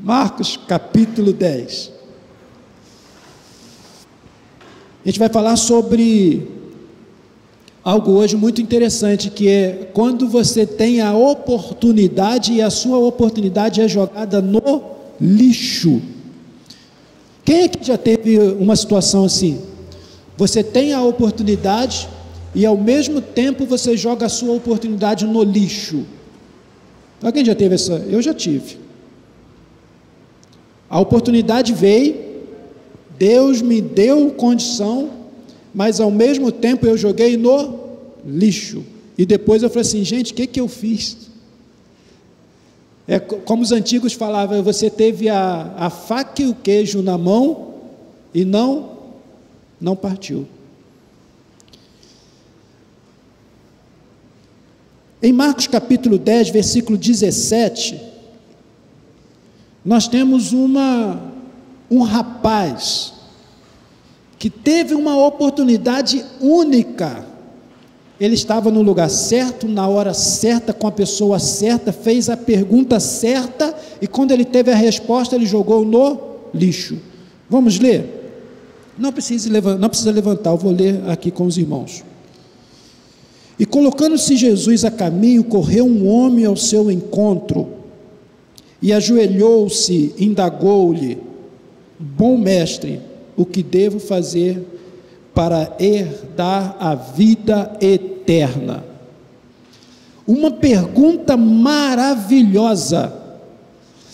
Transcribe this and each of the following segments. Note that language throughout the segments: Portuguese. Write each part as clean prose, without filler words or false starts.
Marcos capítulo 10. A gente vai falar sobre algo hoje muito interessante, que é quando você tem a oportunidade e a sua oportunidade é jogada no lixo. Quem é que já teve uma situação assim? Você tem a oportunidade e ao mesmo tempo você joga a sua oportunidade no lixo. Alguém já teve essa? Eu já tive. A oportunidade veio, Deus me deu condição, mas ao mesmo tempo eu joguei no lixo. E depois eu falei assim, gente, o que eu fiz? É como os antigos falavam, você teve a faca e o queijo na mão e não partiu. Em Marcos capítulo 10, versículo 17, nós temos um rapaz que teve uma oportunidade única. Ele estava no lugar certo, na hora certa, com a pessoa certa, fez a pergunta certa, e quando ele teve a resposta, ele jogou no lixo. Vamos ler? Não precisa levantar, eu vou ler aqui com os irmãos. E colocando-se Jesus a caminho, correu um homem ao seu encontro, e ajoelhou-se, indagou-lhe: bom mestre, o que devo fazer para herdar a vida eterna? Uma pergunta maravilhosa.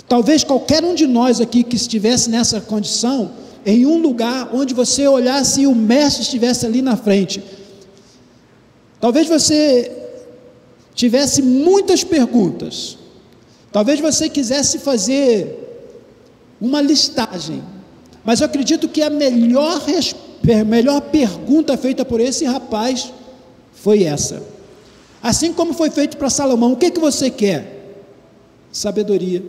Talvez qualquer um de nós aqui que estivesse nessa condição, em um lugar onde você olhasse e o mestre estivesse ali na frente, talvez você tivesse muitas perguntas, talvez você quisesse fazer uma listagem, mas eu acredito que a melhor pergunta feita por esse rapaz foi essa. Assim como foi feito para Salomão: o que você quer? Sabedoria.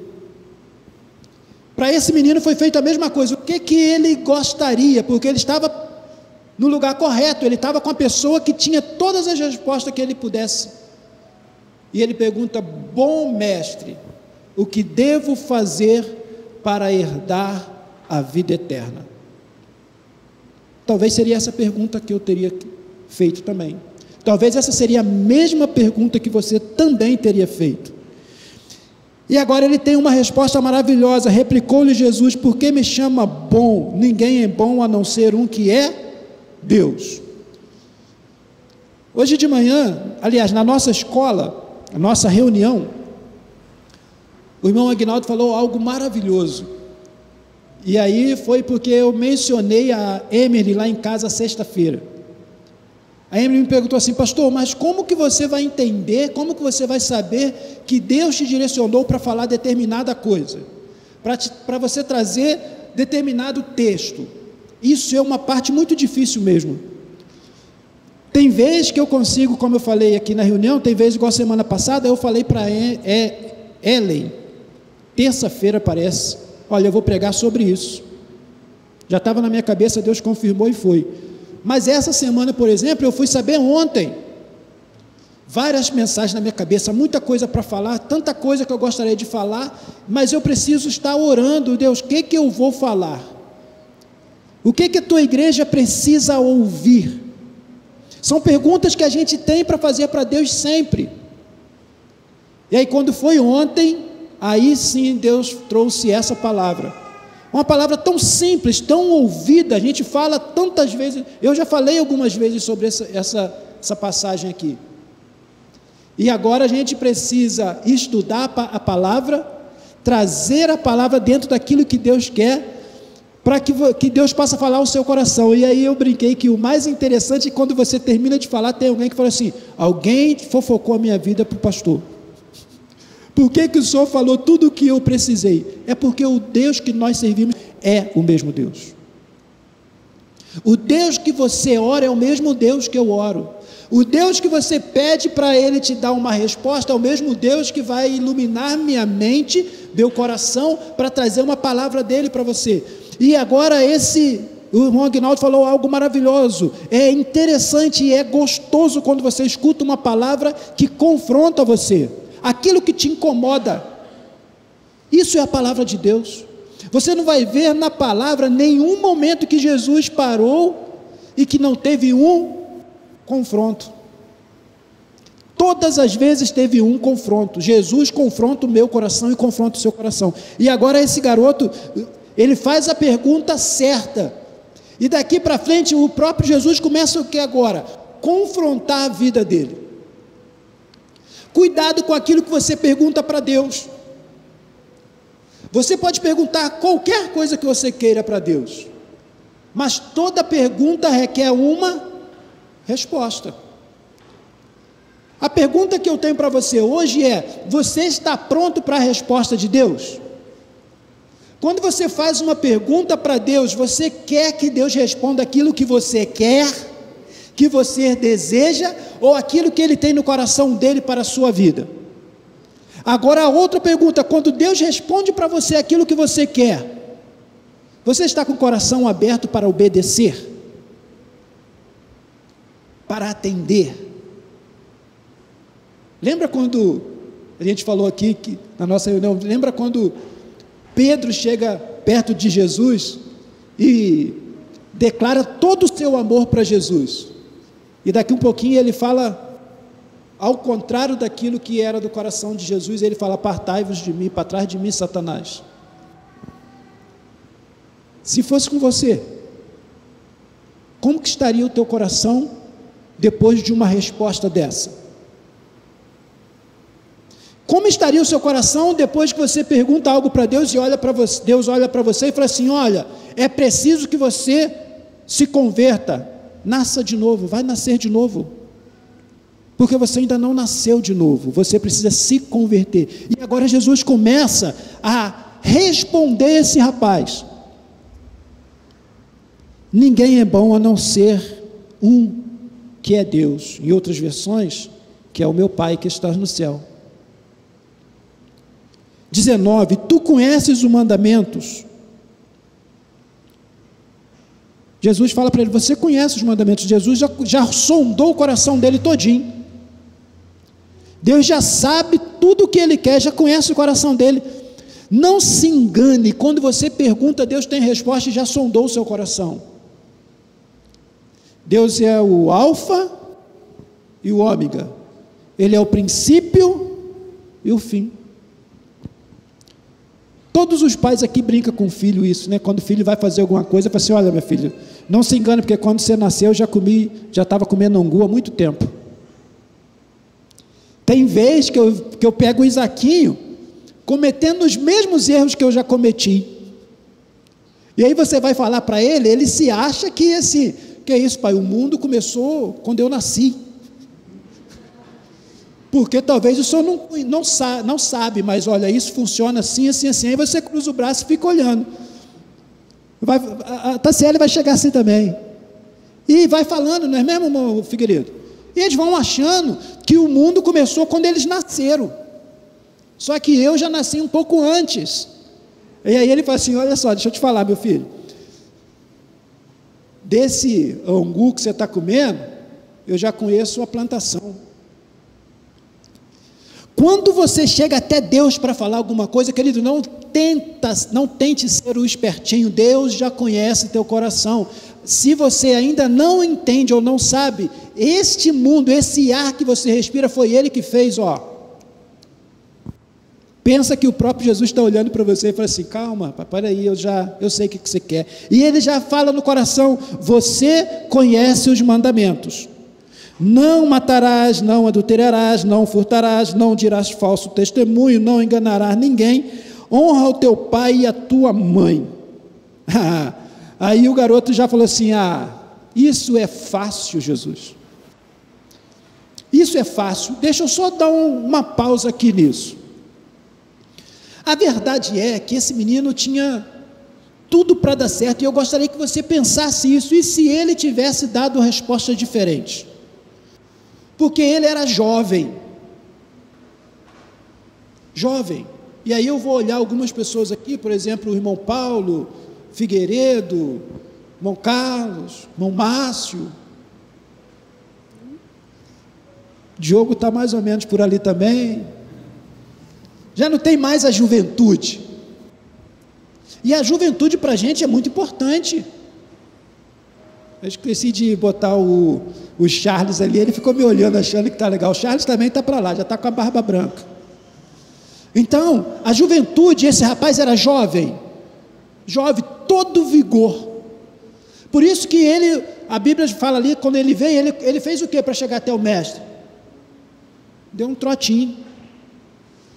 Para esse menino foi feita a mesma coisa. O que ele gostaria? Porque ele estava no lugar correto, ele estava com a pessoa que tinha todas as respostas que ele pudesse. E ele pergunta: bom mestre, o que devo fazer para herdar a vida eterna? Talvez seria essa pergunta que eu teria feito também. Talvez essa seria a mesma pergunta que você também teria feito. E agora ele tem uma resposta maravilhosa. Replicou-lhe Jesus: por que me chama bom? Ninguém é bom a não ser um, que é Deus. Hoje de manhã, aliás, na nossa escola, a nossa reunião, o irmão Aguinaldo falou algo maravilhoso. E aí foi porque eu mencionei a Emily lá em casa sexta-feira. A Emily me perguntou assim: pastor, mas como que você vai entender, como que você vai saber que Deus te direcionou para falar determinada coisa, para você trazer determinado texto? Isso é uma parte muito difícil mesmo. Tem vezes que eu consigo, como eu falei aqui na reunião, tem vezes igual a semana passada, eu falei para Ellen, terça-feira parece, olha, eu vou pregar sobre isso. Já estava na minha cabeça, Deus confirmou e foi. Mas essa semana, por exemplo, eu fui saber ontem, várias mensagens na minha cabeça, muita coisa para falar, tanta coisa que eu gostaria de falar, mas eu preciso estar orando. Deus, o que eu vou falar? O que a tua igreja precisa ouvir? São perguntas que a gente tem para fazer para Deus sempre. E aí quando foi ontem, aí sim Deus trouxe essa palavra, uma palavra tão simples, tão ouvida, a gente fala tantas vezes, eu já falei algumas vezes sobre essa passagem aqui, e agora a gente precisa estudar a palavra, trazer a palavra dentro daquilo que Deus quer, para que Deus possa falar ao seu coração. E aí eu brinquei que o mais interessante é que quando você termina de falar, tem alguém que fala assim: alguém fofocou a minha vida para o pastor. Por que o Senhor falou tudo o que eu precisei? É porque o Deus que nós servimos é o mesmo Deus. O Deus que você ora é o mesmo Deus que eu oro. O Deus que você pede para Ele te dar uma resposta é o mesmo Deus que vai iluminar minha mente, meu coração, para trazer uma palavra dEle para você. E agora o irmão Aguinaldo falou algo maravilhoso. É interessante e é gostoso quando você escuta uma palavra que confronta você, aquilo que te incomoda. Isso é a palavra de Deus. Você não vai ver na palavra nenhum momento que Jesus parou e que não teve um confronto. Todas as vezes teve um confronto. Jesus confronta o meu coração e confronta o seu coração. E agora esse garoto, ele faz a pergunta certa. E daqui para frente o próprio Jesus começa o que agora? Confrontar a vida dele. Cuidado com aquilo que você pergunta para Deus. Você pode perguntar qualquer coisa que você queira para Deus, mas toda pergunta requer uma resposta. A pergunta que eu tenho para você hoje é: você está pronto para a resposta de Deus? Quando você faz uma pergunta para Deus, você quer que Deus responda aquilo que você quer, que você deseja, ou aquilo que Ele tem no coração dele para a sua vida? Agora a outra pergunta: quando Deus responde para você aquilo que você quer, você está com o coração aberto para obedecer? Para atender? Lembra quando a gente falou aqui, que na nossa reunião, lembra quando Pedro chega perto de Jesus e declara todo o seu amor para Jesus, e daqui um pouquinho ele fala ao contrário daquilo que era do coração de Jesus, ele fala: apartai-vos de mim, para trás de mim, Satanás. Se fosse com você, como que estaria o teu coração depois de uma resposta dessa? Como estaria o seu coração depois que você pergunta algo para Deus e olha para você, Deus olha para você e fala assim: olha, é preciso que você se converta, nasça de novo, vai nascer de novo, porque você ainda não nasceu de novo, você precisa se converter. E agora Jesus começa a responder esse rapaz: ninguém é bom a não ser um, que é Deus. Em outras versões, que é o meu Pai que está no céu. 19, tu conheces os mandamentos. Jesus fala para ele: você conhece os mandamentos. Jesus já sondou o coração dele todinho. Deus já sabe tudo o que ele quer, já conhece o coração dele. Não se engane, quando você pergunta, Deus tem resposta e já sondou o seu coração. Deus é o alfa e o ômega. Ele é o princípio e o fim. Todos os pais aqui brincam com o filho isso, né? Quando o filho vai fazer alguma coisa, fala assim: olha, meu filho, não se engane, porque quando você nasceu eu já estava comendo angu há muito tempo. Tem vez que eu pego o Isaquinho cometendo os mesmos erros que eu já cometi, e aí você vai falar para ele, ele se acha que é isso, pai, o mundo começou quando eu nasci, porque talvez o senhor não sabe, mas olha, isso funciona assim, assim, assim. Aí você cruza o braço e fica olhando. A Tassiele vai chegar assim também, e vai falando, não é mesmo, Figueiredo? E eles vão achando que o mundo começou quando eles nasceram, só que eu já nasci um pouco antes. E aí ele fala assim: olha só, deixa eu te falar, meu filho, desse angu que você está comendo, eu já conheço a plantação. Quando você chega até Deus para falar alguma coisa, querido, não tente ser o espertinho. Deus já conhece teu coração. Se você ainda não entende ou não sabe, este mundo, esse ar que você respira, foi Ele que fez, ó. Pensa que o próprio Jesus está olhando para você e fala assim: calma, para aí, eu sei o que você quer. E Ele já fala no coração: você conhece os mandamentos. Não matarás, não adulterarás, não furtarás, não dirás falso testemunho, não enganarás ninguém, honra o teu pai e a tua mãe. Aí o garoto já falou assim: isso é fácil, Jesus, isso é fácil. Deixa eu só dar uma pausa aqui nisso. A verdade é que esse menino tinha tudo para dar certo, e eu gostaria que você pensasse isso: e se ele tivesse dado uma resposta diferente? Porque ele era jovem, e aí eu vou olhar algumas pessoas aqui, por exemplo, o irmão Paulo, Figueiredo, irmão Carlos, irmão Márcio, Diogo está mais ou menos por ali também, já não tem mais a juventude, E a juventude para a gente é muito importante. Eu esqueci de botar o Charles ali, ele ficou me olhando achando que está legal. O Charles também está para lá, já está com a barba branca. Então, a juventude, esse rapaz era jovem, todo vigor. Por isso que ele, a Bíblia fala ali, quando ele veio, ele fez o que para chegar até o mestre? Deu um trotinho.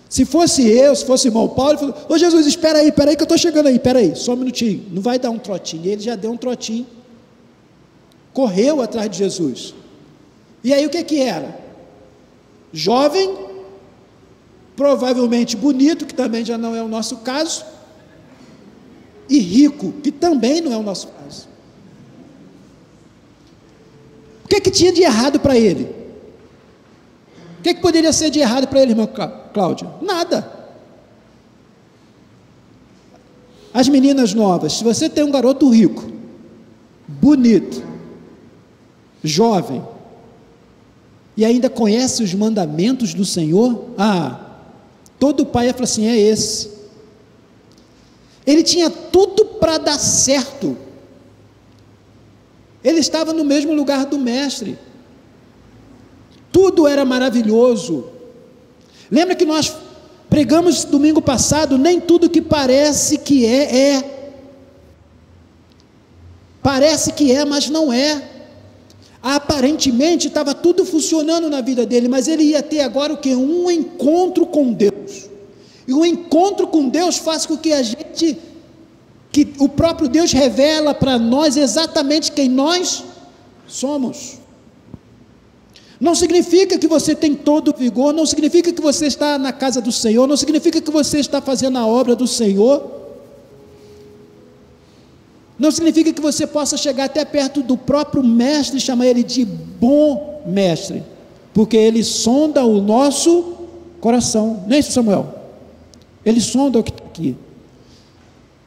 Se fosse eu, se fosse o irmão Paulo, ele falou: ô Jesus, espera aí que eu estou chegando aí, espera aí, só um minutinho, não vai dar um trotinho. E ele já deu um trotinho, correu atrás de Jesus. E aí o que era? Jovem, provavelmente bonito, que também já não é o nosso caso, e rico, que também não é o nosso caso. O que tinha de errado para ele? O que poderia ser de errado para ele, irmã Cláudia? Nada. As meninas novas, se você tem um garoto rico, bonito, jovem, e ainda conhece os mandamentos do Senhor, todo pai ia falar assim: é esse. Ele tinha tudo para dar certo. Ele estava no mesmo lugar do mestre. Tudo era maravilhoso. Lembra que nós pregamos domingo passado: nem tudo que parece que é. Parece que é, mas não é. Aparentemente estava tudo funcionando na vida dele, mas ele ia ter agora o que? Um encontro com Deus. E o encontro com Deus faz com que que o próprio Deus revela para nós exatamente quem nós somos. Não significa que você tem todo o vigor, não significa que você está na casa do Senhor, não significa que você está fazendo a obra do Senhor, não significa que você possa chegar até perto do próprio mestre e chamar ele de bom mestre, porque ele sonda o nosso coração, não é isso, Samuel? Ele sonda o que está aqui.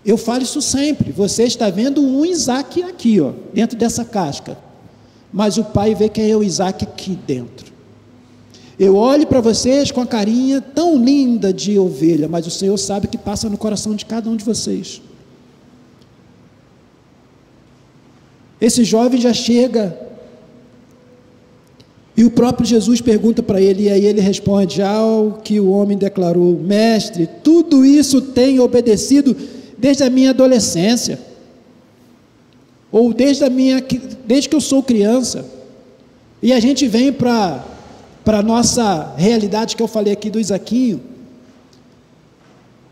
Eu falo isso sempre: você está vendo um Isaac aqui, dentro dessa casca, mas o pai vê quem é o Isaac aqui dentro. Eu olho para vocês com a carinha tão linda de ovelha, mas o Senhor sabe o que passa no coração de cada um de vocês. Esse jovem já chega, e o próprio Jesus pergunta para ele, e aí ele responde ao que o homem declarou: mestre, tudo isso tenho obedecido desde a minha adolescência, ou desde que eu sou criança. E a gente vem para a nossa realidade que eu falei aqui do Isaquinho.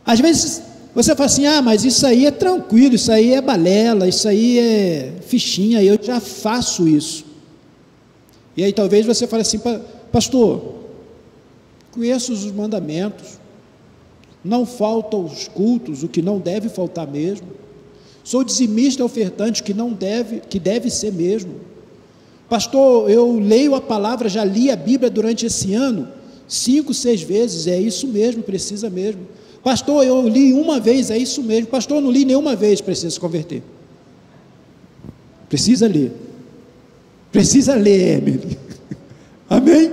Às vezes você fala assim: mas isso aí é tranquilo, isso aí é balela, isso aí é fichinha, eu já faço isso. E aí talvez você fale assim: pastor, conheço os mandamentos, não faltam os cultos, o que não deve faltar mesmo, sou dizimista ofertante, que deve ser mesmo. Pastor, eu leio a palavra, já li a Bíblia durante esse ano 5, 6 vezes, é isso mesmo, precisa mesmo. Pastor, eu li uma vez, é isso mesmo. Pastor, eu não li nenhuma vez, precisa se converter. Precisa ler, Emily. Amém?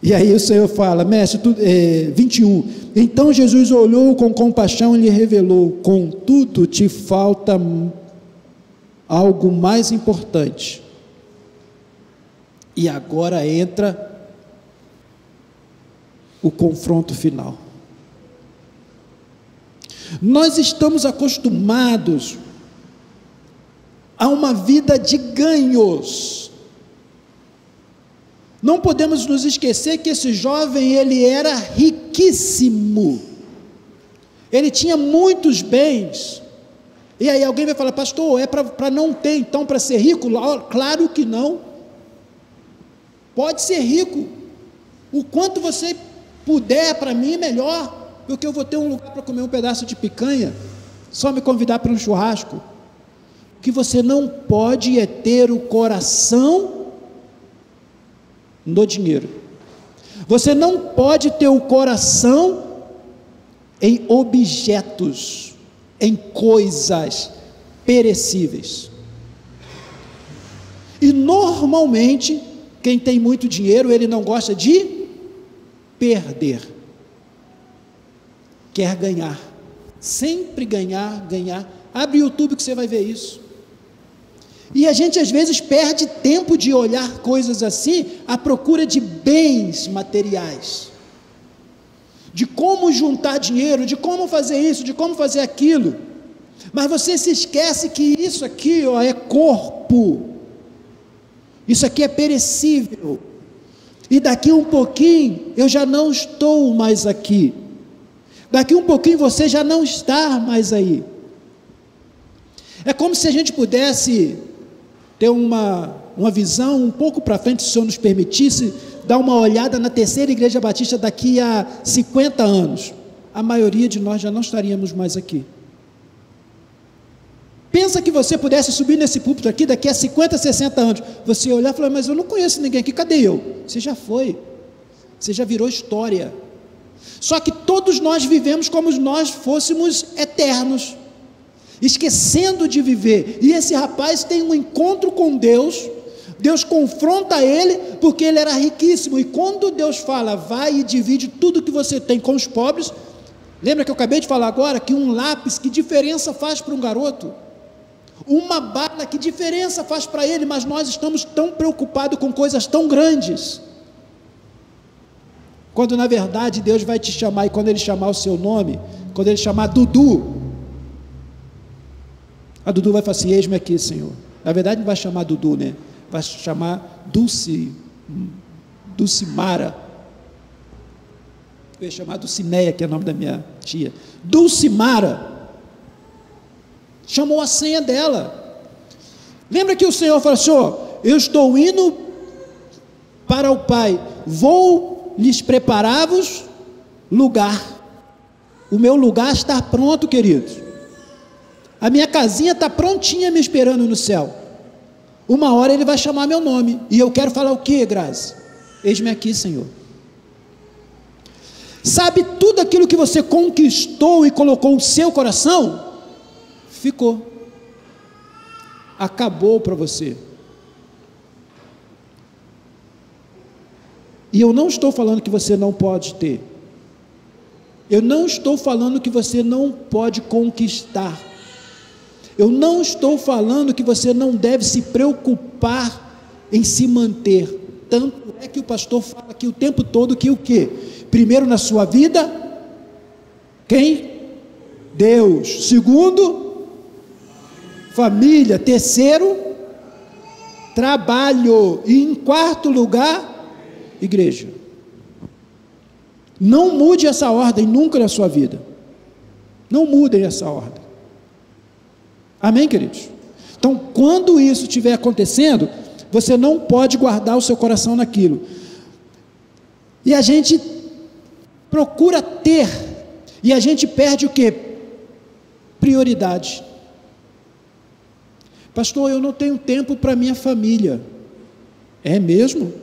E aí o Senhor fala, mestre, 21, então Jesus olhou com compaixão e lhe revelou: contudo te falta algo mais importante. E agora entra o confronto final. Nós estamos acostumados a uma vida de ganhos. Não podemos nos esquecer que esse jovem, ele era riquíssimo, ele tinha muitos bens. E aí alguém vai falar: pastor, é para não ter então, para ser rico? Claro que não. Pode ser rico o quanto você puder, para mim é melhor, porque eu vou ter um lugar para comer um pedaço de picanha, só me convidar para um churrasco. O que você não pode é ter o coração no dinheiro. Você não pode ter o coração em objetos, em coisas perecíveis. E normalmente, quem tem muito dinheiro, ele não gosta de perder, quer ganhar. Sempre ganhar, ganhar. Abre o YouTube que você vai ver isso. E a gente às vezes perde tempo de olhar coisas assim, à procura de bens materiais, de como juntar dinheiro, de como fazer isso, de como fazer aquilo, mas você se esquece que isso aqui, ó, é corpo, isso aqui é perecível, e daqui um pouquinho eu já não estou mais aqui, daqui um pouquinho você já não está mais aí. É como se a gente pudesse ter uma visão um pouco para frente, se o Senhor nos permitisse, dar uma olhada na terceira igreja batista daqui a 50 anos, a maioria de nós já não estaríamos mais aqui. Pensa que você pudesse subir nesse púlpito aqui, daqui a 50, 60 anos, você olhar e falar, mas eu não conheço ninguém aqui, cadê eu? Você já foi, você já virou história, só que todos nós vivemos como se nós fôssemos eternos, esquecendo de viver, e esse rapaz tem um encontro com Deus, Deus confronta ele, porque ele era riquíssimo, e quando Deus fala, vai e divide tudo que você tem com os pobres, lembra que eu acabei de falar agora, que um lápis, que diferença faz para um garoto? Uma bala, que diferença faz para ele? Mas nós estamos tão preocupados com coisas tão grandes, quando na verdade Deus vai te chamar, e quando Ele chamar o seu nome, quando Ele chamar Dudu, a Dudu vai falar assim, eis-me aqui, Senhor. Na verdade não vai chamar Dudu, né? Vai chamar Dulcimara. Eu ia chamar Dulcineia, que é o nome da minha tia. Dulcimara. Chamou a senha dela. Lembra que o Senhor falou assim, ó, eu estou indo para o Pai, vou lhes preparar-vos lugar. O meu lugar está pronto, queridos. A minha casinha está prontinha me esperando no céu. Uma hora Ele vai chamar meu nome, e eu quero falar o que, Grazi? Eis-me aqui, Senhor. Sabe, tudo aquilo que você conquistou e colocou o seu coração, ficou, acabou para você. E eu não estou falando que você não pode ter, eu não estou falando que você não pode conquistar, eu não estou falando que você não deve se preocupar em se manter, tanto é que o pastor fala aqui o tempo todo que o quê? Primeiro na sua vida, quem? Deus. Segundo, família. Terceiro, trabalho. E em quarto lugar, igreja. Não mude essa ordem nunca na sua vida, não mudem essa ordem. Amém, queridos? Então, quando isso estiver acontecendo, você não pode guardar o seu coração naquilo, e a gente procura ter, e a gente perde o que? Prioridade. Pastor, eu não tenho tempo para minha família. É mesmo?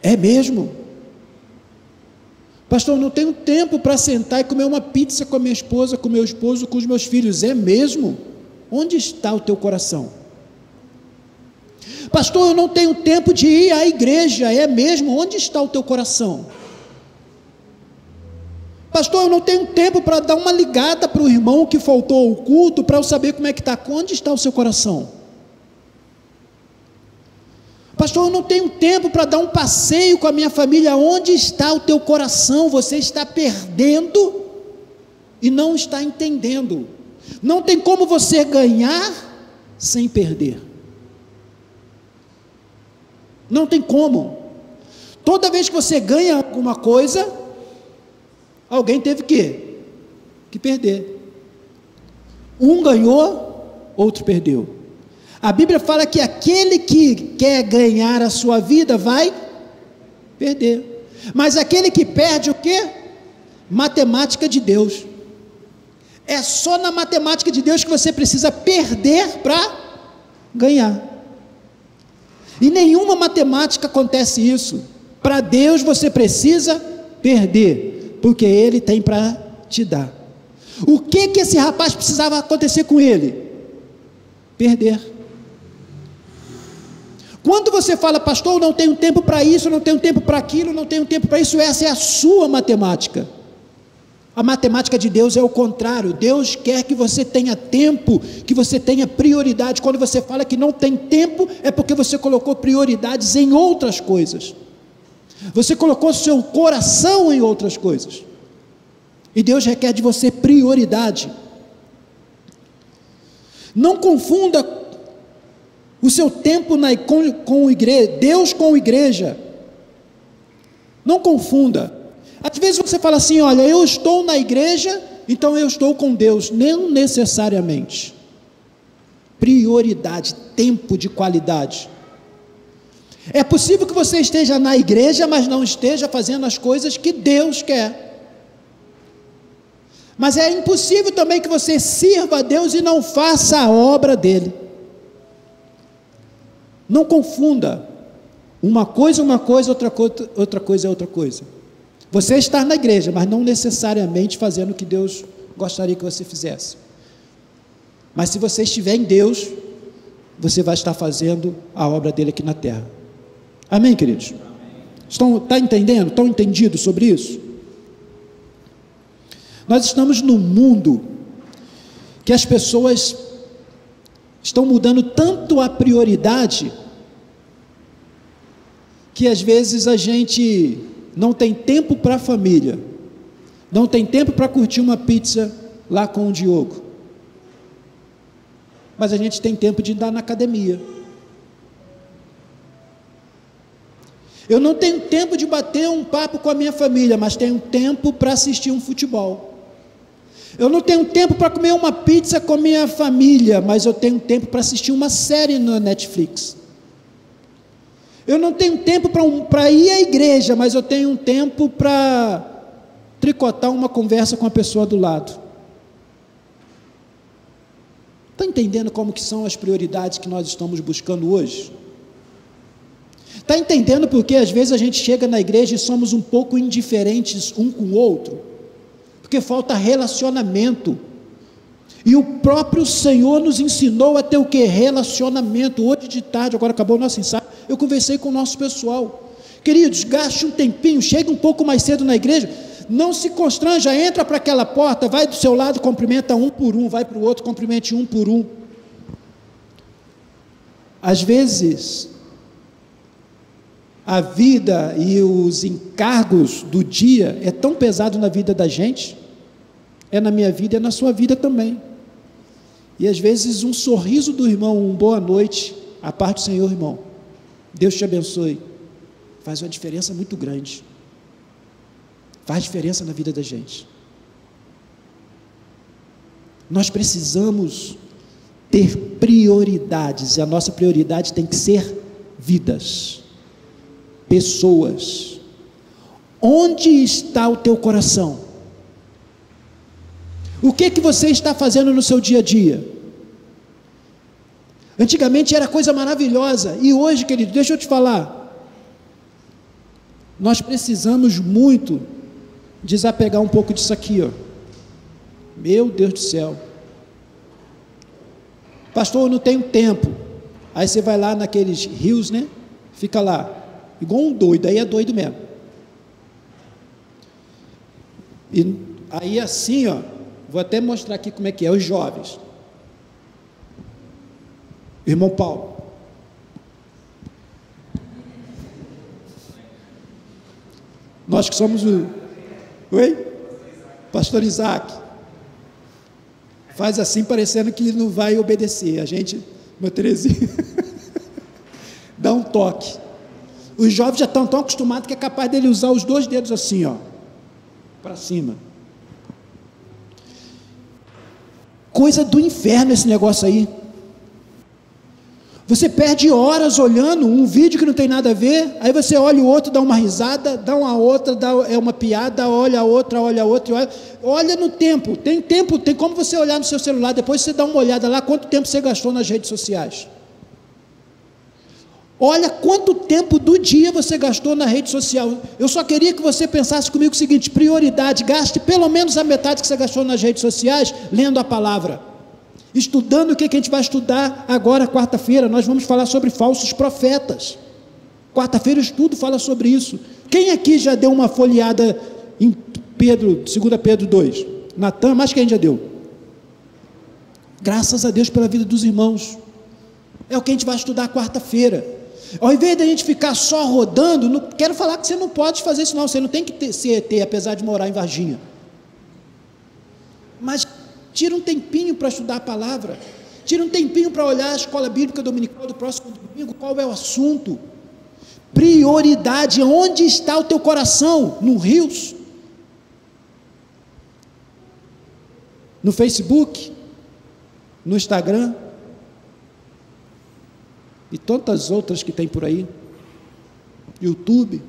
É mesmo? Pastor, eu não tenho tempo para sentar e comer uma pizza com a minha esposa, com o meu esposo, com os meus filhos. É mesmo? Onde está o teu coração? Pastor, eu não tenho tempo de ir à igreja. É mesmo? Onde está o teu coração? Pastor, eu não tenho tempo para dar uma ligada para o irmão que faltou ao culto, para eu saber como é que está. Onde está o seu coração? Pastor, eu não tenho tempo para dar um passeio com a minha família. Onde está o teu coração? Você está perdendo e não está entendendo. Não tem como você ganhar sem perder. Não tem como. Toda vez que você ganha alguma coisa, alguém teve que perder. Um ganhou, outro perdeu. A Bíblia fala que aquele que quer ganhar a sua vida vai perder, mas aquele que perde o quê? Matemática de Deus. É só na matemática de Deus que você precisa perder para ganhar. E nenhuma matemática acontece isso. Para Deus você precisa perder, porque Ele tem para te dar. O que esse rapaz precisava acontecer com ele? Perder. Quando você fala, pastor, eu não tenho tempo para isso, eu não tenho tempo para aquilo, eu não tenho tempo para isso, essa é a sua matemática. A matemática de Deus é o contrário. Deus quer que você tenha tempo, que você tenha prioridade. Quando você fala que não tem tempo, é porque você colocou prioridades em outras coisas. Você colocou seu coração em outras coisas. E Deus requer de você prioridade. Não confunda o seu tempo com igreja, Deus com igreja. Não confunda. Às vezes você fala assim, olha, eu estou na igreja, então eu estou com Deus. Não necessariamente. Prioridade, tempo de qualidade. É possível que você esteja na igreja, mas não esteja fazendo as coisas que Deus quer. Mas é impossível também que você sirva a Deus e não faça a obra dele. Não confunda. Uma coisa, outra coisa é outra coisa. Você está na igreja, mas não necessariamente fazendo o que Deus gostaria que você fizesse. Mas se você estiver em Deus, você vai estar fazendo a obra dele aqui na terra. Amém, queridos? Estão entendendo? Estão entendidos sobre isso? Nós estamos num mundo que as pessoas estão mudando tanto a prioridade, que às vezes a gente não tem tempo para a família, não tem tempo para curtir uma pizza lá com o Diogo, mas a gente tem tempo de andar na academia. Eu não tenho tempo de bater um papo com a minha família, mas tenho tempo para assistir um futebol. Eu não tenho tempo para comer uma pizza com a minha família, mas eu tenho tempo para assistir uma série na Netflix. Eu não tenho tempo para ir à igreja, mas eu tenho um tempo para tricotar uma conversa com a pessoa do lado. Está entendendo como que são as prioridades que nós estamos buscando hoje? Está entendendo porque às vezes a gente chega na igreja e somos um pouco indiferentes um com o outro? Porque falta relacionamento. E o próprio Senhor nos ensinou a ter o que? Relacionamento. Hoje de tarde, agora acabou o nosso ensaio, eu conversei com o nosso pessoal. Queridos, gaste um tempinho, chegue um pouco mais cedo na igreja, não se constranja, entra para aquela porta, vai do seu lado, cumprimenta um por um, vai para o outro, cumprimente um por um. Às vezes, a vida e os encargos do dia é tão pesado na vida da gente, é na minha vida, é na sua vida também. E às vezes um sorriso do irmão, um boa noite, a paz do Senhor, irmão, Deus te abençoe, faz uma diferença muito grande, faz diferença na vida da gente. Nós precisamos ter prioridades, e a nossa prioridade tem que ser vidas, pessoas. Onde está o teu coração? O que você está fazendo no seu dia a dia? Antigamente era coisa maravilhosa, e hoje, querido, deixa eu te falar, nós precisamos muito desapegar um pouco disso aqui, ó. Meu Deus do céu, pastor, eu não tenho tempo. Aí você vai lá naqueles rios, né? Fica lá, igual um doido, aí é doido mesmo. E aí assim, ó, vou até mostrar aqui como é que é, os jovens. Irmão Paulo. Nós que somos o... Oi? Pastor Isaac. Faz assim parecendo que não vai obedecer. A gente, meu Terezinha, dá um toque. Os jovens já estão tão acostumados que é capaz dele usar os dois dedos assim, ó, para cima. Coisa do inferno esse negócio aí. Você perde horas olhando um vídeo que não tem nada a ver, aí você olha o outro, dá uma risada, dá uma outra, é uma piada, olha a outra, olha no tempo, tem como você olhar no seu celular, depois você dá uma olhada lá, quanto tempo você gastou nas redes sociais. Olha quanto tempo do dia você gastou na rede social. Eu só queria que você pensasse comigo o seguinte: prioridade, gaste pelo menos a metade que você gastou nas redes sociais, lendo a palavra, estudando o que a gente vai estudar agora, quarta-feira. Nós vamos falar sobre falsos profetas. Quarta-feira o estudo fala sobre isso. Quem aqui já deu uma folheada Pedro, 2 Pedro 2. Natan, mais que a gente já deu. Graças a Deus pela vida dos irmãos. É o que a gente vai estudar quarta-feira. Ao invés de a gente ficar só rodando, não quero falar que você não pode fazer isso não, você não tem que ser ET, apesar de morar em Varginha. Mas tira um tempinho para estudar a palavra, tira um tempinho para olhar a escola bíblica dominical do próximo domingo, qual é o assunto. Prioridade, onde está o teu coração? No Rios? No Facebook? No Instagram? E tantas outras que tem por aí, YouTube.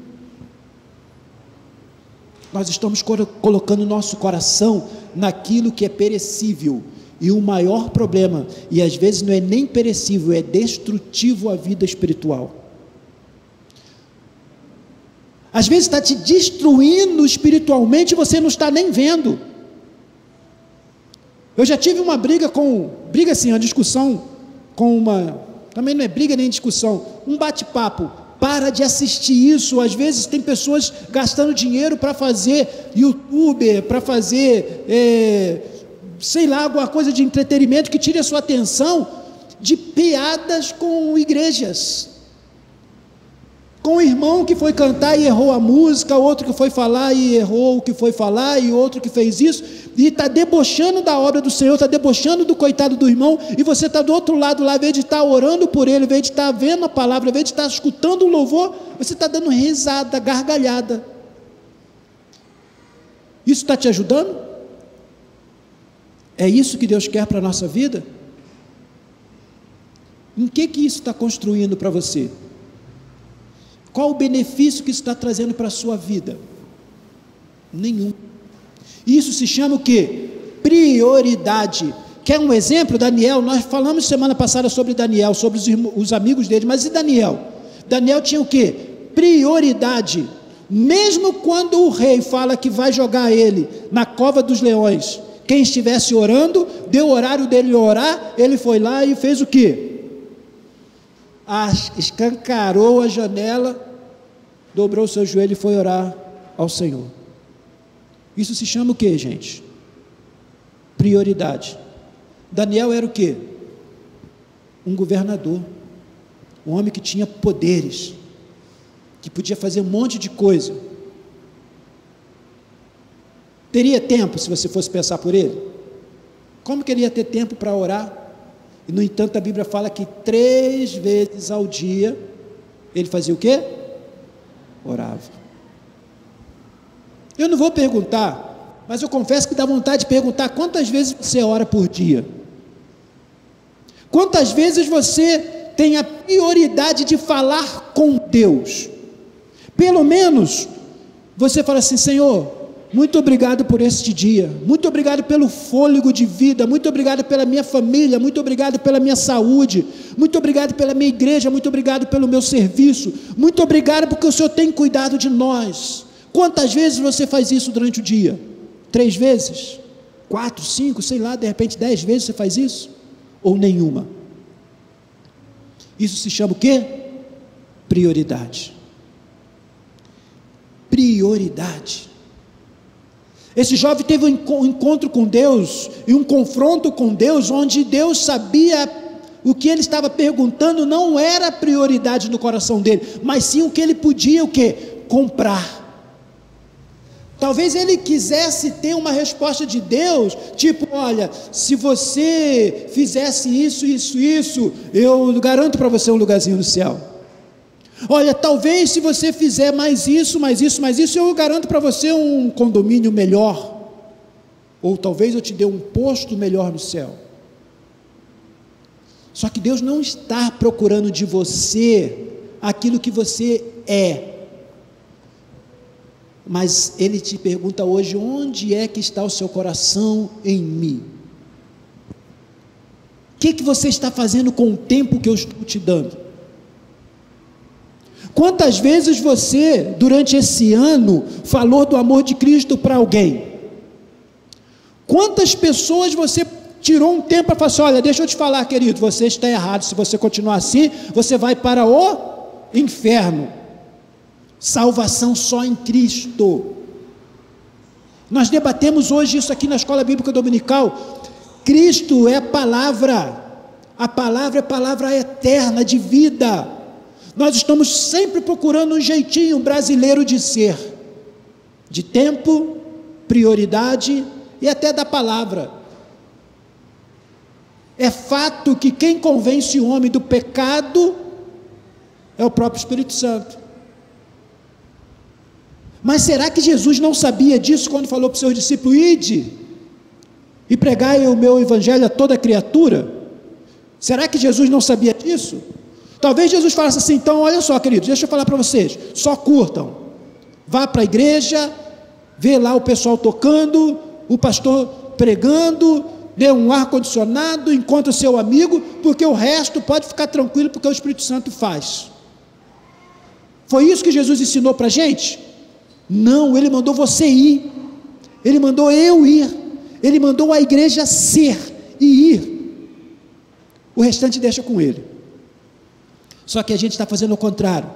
Nós estamos colocando nosso coração naquilo que é perecível, e o maior problema, e às vezes não é nem perecível, é destrutivo à vida espiritual. Às vezes está te destruindo espiritualmente e você não está nem vendo. Eu já tive uma briga assim, uma discussão com também não é briga nem discussão, um bate-papo. Para de assistir isso. Às vezes tem pessoas gastando dinheiro para fazer youtuber, para fazer, sei lá, alguma coisa de entretenimento que tire a sua atenção de piadas com igrejas. Com o irmão que foi cantar e errou a música, outro que foi falar e errou o que foi falar, e outro que fez isso, e está debochando da obra do Senhor, está debochando do coitado do irmão, e você está do outro lado lá, ao invés de estar orando por ele, ao invés de estar vendo a palavra, ao invés de estar escutando o louvor, você está dando risada, gargalhada. Isso está te ajudando? É isso que Deus quer para a nossa vida? Em que isso está construindo para você? Qual o benefício que isso está trazendo para a sua vida? Nenhum. Isso se chama o quê? Prioridade. Quer um exemplo? Daniel, nós falamos semana passada sobre Daniel, sobre os amigos dele, mas e Daniel? Daniel tinha o quê? Prioridade. Mesmo quando o rei fala que vai jogar ele na cova dos leões, quem estivesse orando, deu o horário dele orar, ele foi lá e fez o quê? Escancarou a janela, dobrou o seu joelho e foi orar ao Senhor. Isso se chama o que, gente? Prioridade. Daniel era o que? Um governador, um homem que tinha poderes, que podia fazer um monte de coisa. Teria tempo se você fosse pensar por ele? Como que ele ia ter tempo para orar? E no entanto a Bíblia fala que 3 vezes ao dia ele fazia o quê? Orava. Eu não vou perguntar, mas eu confesso que dá vontade de perguntar: quantas vezes você ora por dia? Quantas vezes você tem a prioridade de falar com Deus? Pelo menos você fala assim: Senhor, muito obrigado por este dia, muito obrigado pelo fôlego de vida, muito obrigado pela minha família, muito obrigado pela minha saúde, muito obrigado pela minha igreja, muito obrigado pelo meu serviço, muito obrigado porque o Senhor tem cuidado de nós. Quantas vezes você faz isso durante o dia? 3 vezes? 4, 5, sei lá, de repente 10 vezes você faz isso? Ou nenhuma? Isso se chama o quê? Prioridade. Prioridade. Esse jovem teve um encontro com Deus, e um confronto com Deus, onde Deus sabia o que ele estava perguntando não era prioridade no coração dele, mas sim o que ele podia, o quê? Comprar. Talvez ele quisesse ter uma resposta de Deus, tipo: olha, se você fizesse isso, eu garanto para você um lugarzinho no céu. Olha, talvez se você fizer mais isso, eu garanto para você um condomínio melhor, ou talvez eu te dê um posto melhor no céu. Só que Deus não está procurando de você aquilo que você é, mas Ele te pergunta hoje: onde é que está o seu coração em mim? O que você está fazendo com o tempo que eu estou te dando? Quantas vezes você, durante esse ano, falou do amor de Cristo para alguém? Quantas pessoas você tirou um tempo para falar assim: olha, deixa eu te falar, querido, você está errado, se você continuar assim, você vai para o inferno. Salvação só em Cristo. Nós debatemos hoje isso aqui na Escola Bíblica Dominical. Cristo é a palavra é palavra eterna, de vida. Nós estamos sempre procurando um jeitinho brasileiro de ser, de tempo, prioridade e até da palavra. É fato que quem convence o homem do pecado é o próprio Espírito Santo. Mas será que Jesus não sabia disso quando falou para os seus discípulos: ide e pregai o meu evangelho a toda criatura? Será que Jesus não sabia disso? Talvez Jesus falasse assim: então olha só, queridos, deixa eu falar para vocês, só curtam, vá para a igreja, vê lá o pessoal tocando, o pastor pregando, dê um ar-condicionado, encontra o seu amigo, porque o resto pode ficar tranquilo, porque o Espírito Santo faz. Foi isso que Jesus ensinou para a gente? Não, Ele mandou você ir, Ele mandou eu ir, Ele mandou a igreja ser e ir, o restante deixa com Ele. Só que a gente está fazendo o contrário.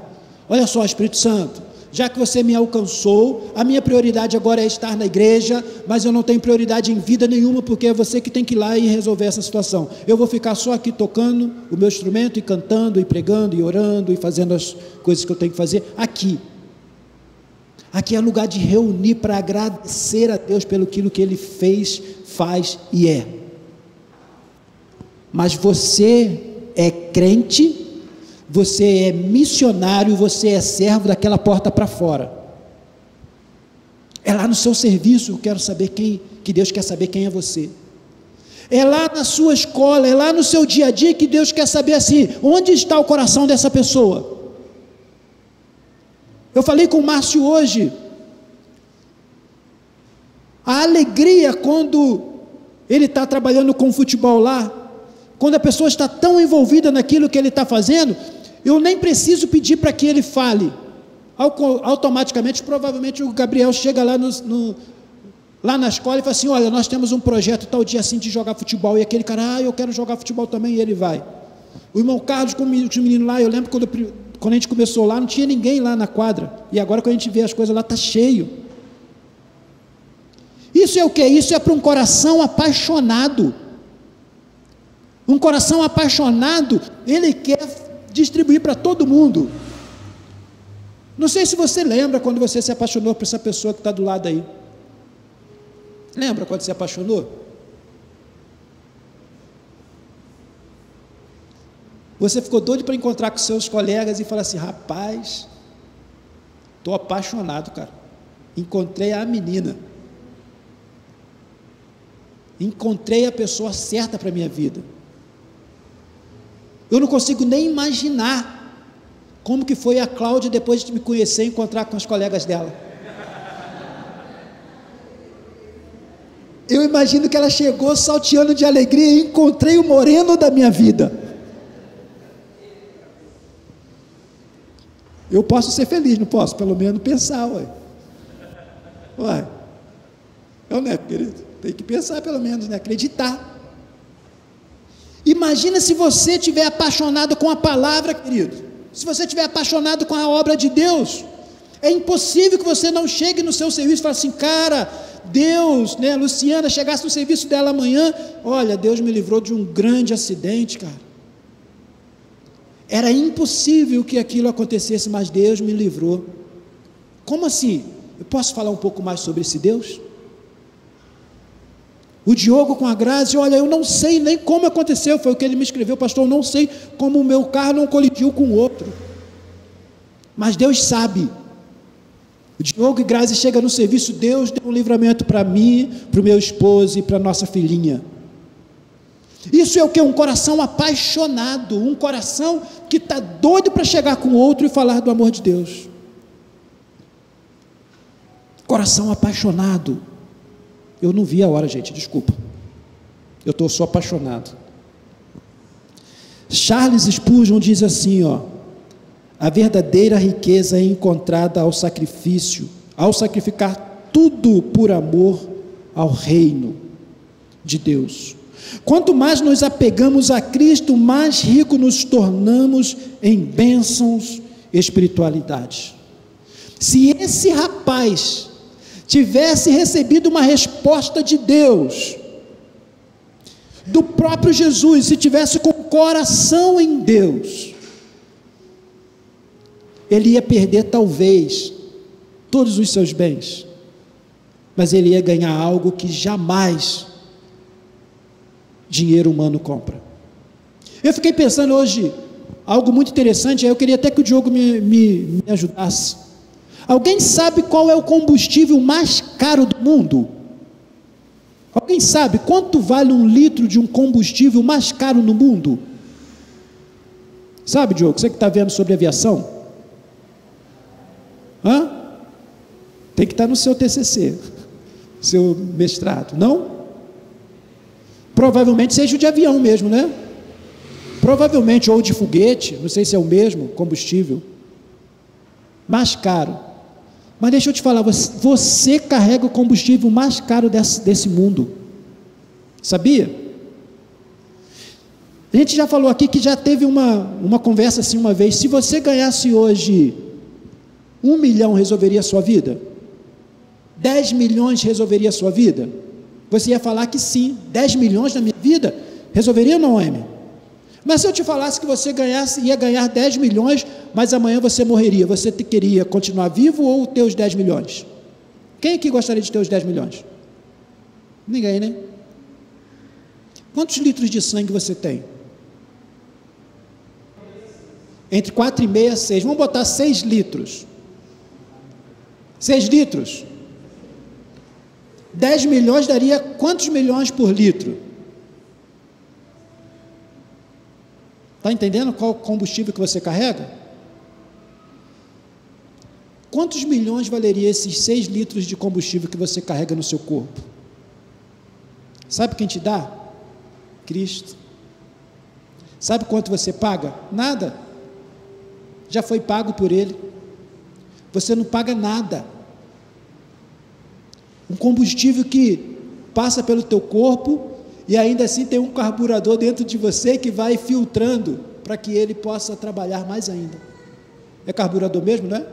Olha só, Espírito Santo, já que você me alcançou, a minha prioridade agora é estar na igreja, mas eu não tenho prioridade em vida nenhuma, porque é você que tem que ir lá e resolver essa situação. Eu vou ficar só aqui tocando o meu instrumento e cantando e pregando e orando e fazendo as coisas que eu tenho que fazer aqui. Aqui é lugar de reunir para agradecer a Deus pelo aquilo que Ele fez, faz e é. Mas você é crente, você é missionário, você é servo daquela porta para fora. É lá no seu serviço, eu quero saber que Deus quer saber quem é você. É lá na sua escola, é lá no seu dia a dia que Deus quer saber assim, onde está o coração dessa pessoa. Eu falei com o Márcio hoje, a alegria quando ele está trabalhando com futebol lá, quando a pessoa está tão envolvida naquilo que ele está fazendo, eu nem preciso pedir para que ele fale, automaticamente, provavelmente o Gabriel chega lá, lá na escola e fala assim: olha, nós temos um projeto tal dia assim de jogar futebol, e aquele cara, eu quero jogar futebol também, e ele vai. O irmão Carlos, com o menino lá, eu lembro quando a gente começou lá, não tinha ninguém lá na quadra, e agora quando a gente vê as coisas lá, está cheio. Isso é o que? Isso é para um coração apaixonado. Um coração apaixonado, ele quer distribuir para todo mundo. Não sei se você lembra quando você se apaixonou por essa pessoa que está do lado aí. Lembra quando se apaixonou? Você ficou doido para encontrar com seus colegas e falar assim: rapaz, estou apaixonado, cara, encontrei a menina, encontrei a pessoa certa para a minha vida. Eu não consigo nem imaginar como que foi a Cláudia depois de me conhecer e encontrar com os colegas dela. Eu imagino que ela chegou salteando de alegria e encontrei o moreno da minha vida. Eu posso ser feliz, não posso? Pelo menos pensar, ué. Eu não é, querido? Tem que pensar pelo menos, né? Acreditar. Imagina se você estiver apaixonado com a palavra, querido. Se você estiver apaixonado com a obra de Deus, é impossível que você não chegue no seu serviço e fale assim: cara, Deus, né? Luciana chegasse no serviço dela amanhã, olha, Deus me livrou de um grande acidente, cara. Era impossível que aquilo acontecesse, mas Deus me livrou. Como assim? Eu posso falar um pouco mais sobre esse Deus? O Diogo com a Grazi, olha, eu não sei nem como aconteceu, foi o que ele me escreveu: pastor, eu não sei como o meu carro não colidiu com o outro, mas Deus sabe. O Diogo e Grazi chegam no serviço, Deus deu um livramento para mim, para o meu esposo e para a nossa filhinha. Isso é o que? Um coração apaixonado, um coração que está doido para chegar com o outro e falar do amor de Deus. Coração apaixonado. Eu não vi a hora, gente, desculpa. Eu estou só apaixonado. Charles Spurgeon diz assim, a verdadeira riqueza é encontrada ao sacrifício, ao sacrificar tudo por amor ao reino de Deus. Quanto mais nos apegamos a Cristo, mais rico nos tornamos em bênçãos e espiritualidade. Se esse rapaz tivesse recebido uma resposta de Deus, do próprio Jesus, se tivesse com o coração em Deus, ele ia perder talvez todos os seus bens, mas ele ia ganhar algo que jamais dinheiro humano compra. Eu fiquei pensando hoje algo muito interessante, eu queria até que o Diogo me ajudasse. Alguém sabe qual é o combustível mais caro do mundo? Alguém sabe quanto vale um litro de um combustível mais caro no mundo? Sabe, Diogo, você que está vendo sobre aviação? Tem que estar no seu TCC, seu mestrado, não? Provavelmente seja o de avião mesmo, né? Provavelmente, ou de foguete, não sei se é o mesmo combustível, mais caro. Mas deixa eu te falar, você carrega o combustível mais caro desse mundo, sabia? A gente já falou aqui que já teve uma conversa assim uma vez, se você ganhasse hoje 1 milhão, resolveria a sua vida? 10 milhões resolveria a sua vida? Você ia falar que sim, 10 milhões na minha vida, resolveria ou não, Amy? Mas se eu te falasse que você ia ganhar 10 milhões, mas amanhã você morreria, você queria continuar vivo ou ter os 10 milhões? Quem aqui gostaria de ter os 10 milhões? Ninguém, né? Quantos litros de sangue você tem? Entre 4,5 e 6, vamos botar 6 litros. 6 litros. 10 milhões daria quantos milhões por litro? Está entendendo qual combustível que você carrega? Quantos milhões valeria esses 6 litros de combustível que você carrega no seu corpo? Sabe quem te dá? Cristo. Sabe quanto você paga? Nada. Já foi pago por Ele. Você não paga nada. Um combustível que passa pelo teu corpo e ainda assim tem um carburador dentro de você que vai filtrando para que ele possa trabalhar mais ainda. É carburador mesmo, não é?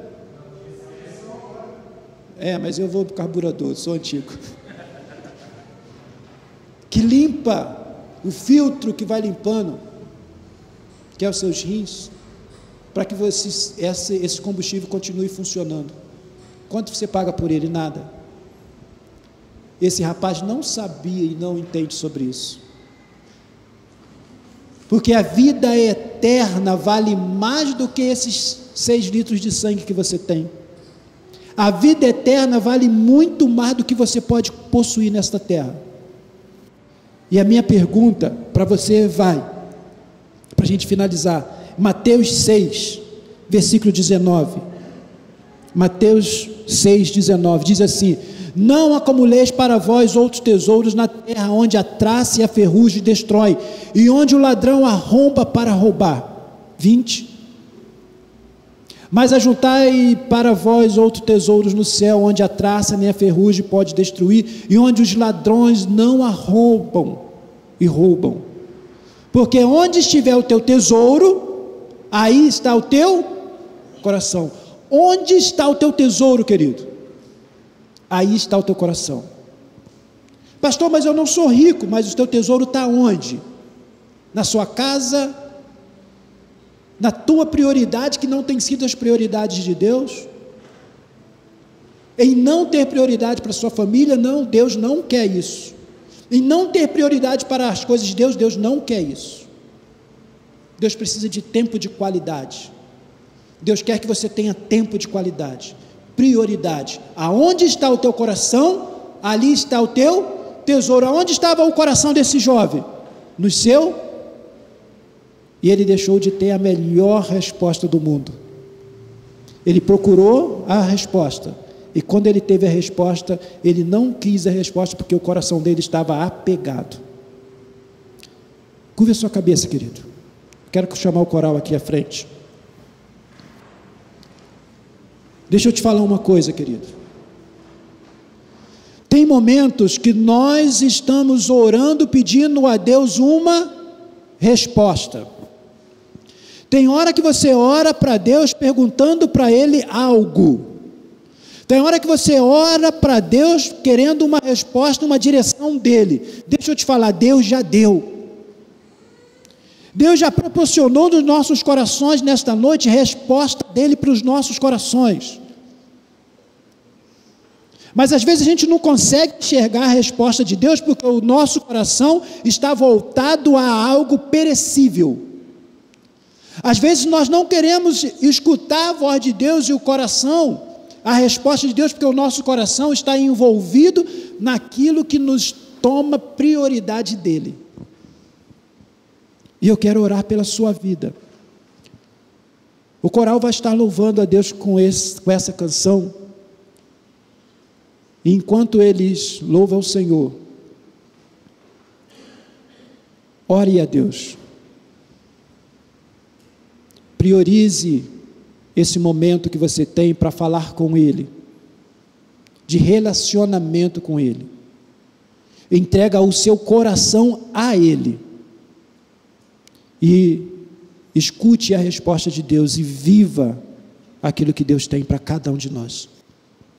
É, mas eu vou para o carburador, sou antigo. Que limpa o filtro que vai limpando, que é os seus rins, para que esse combustível continue funcionando. Quanto você paga por ele? Nada. Esse rapaz não sabia e não entende sobre isso, porque a vida eterna vale mais do que esses 6 litros de sangue que você tem. A vida eterna vale muito mais do que você pode possuir nesta terra. E a minha pergunta para você para a gente finalizar, Mateus 6, versículo 19, Mateus 6, 19, diz assim: não acumuleis para vós outros tesouros na terra, onde a traça e a ferrugem destrói, e onde o ladrão arromba para roubar. 20. Mas ajuntai para vós outros tesouros no céu, onde a traça nem a ferrugem pode destruir, e onde os ladrões não arrombam e roubam. Porque onde estiver o teu tesouro, aí está o teu coração. Onde está o teu tesouro, querido? Aí está o teu coração. Pastor, mas eu não sou rico. Mas o teu tesouro está onde? Na sua casa? Na tua prioridade, que não tem sido as prioridades de Deus? Em não ter prioridade para a sua família? Não, Deus não quer isso. Em não ter prioridade para as coisas de Deus, Deus não quer isso. Deus precisa de tempo de qualidade. Deus quer que você tenha tempo de qualidade. Prioridade. Aonde está o teu coração, ali está o teu tesouro. Aonde estava o coração desse jovem? No seu? E ele deixou de ter a melhor resposta do mundo. Ele procurou a resposta, e quando ele teve a resposta, ele não quis a resposta, porque o coração dele estava apegado. Curva a sua cabeça, querido. Quero chamar o coral aqui à frente. Deixa eu te falar uma coisa, querido. Tem momentos que nós estamos orando, pedindo a Deus uma resposta. Tem hora que você ora para Deus perguntando para Ele algo. Tem hora que você ora para Deus querendo uma resposta, uma direção dele. Deixa eu te falar, Deus já deu. Deus já proporcionou nos nossos corações nesta noite resposta dele para os nossos corações. Mas às vezes a gente não consegue enxergar a resposta de Deus porque o nosso coração está voltado a algo perecível. Às vezes nós não queremos escutar a voz de Deus e o coração, a resposta de Deus, porque o nosso coração está envolvido naquilo que nos toma prioridade dele. E eu quero orar pela sua vida. O coral vai estar louvando a Deus com essa canção. E enquanto eles louvam o Senhor, ore a Deus. Priorize esse momento que você tem para falar com Ele, de relacionamento com Ele. Entrega o seu coração a Ele. E escute a resposta de Deus e viva aquilo que Deus tem para cada um de nós.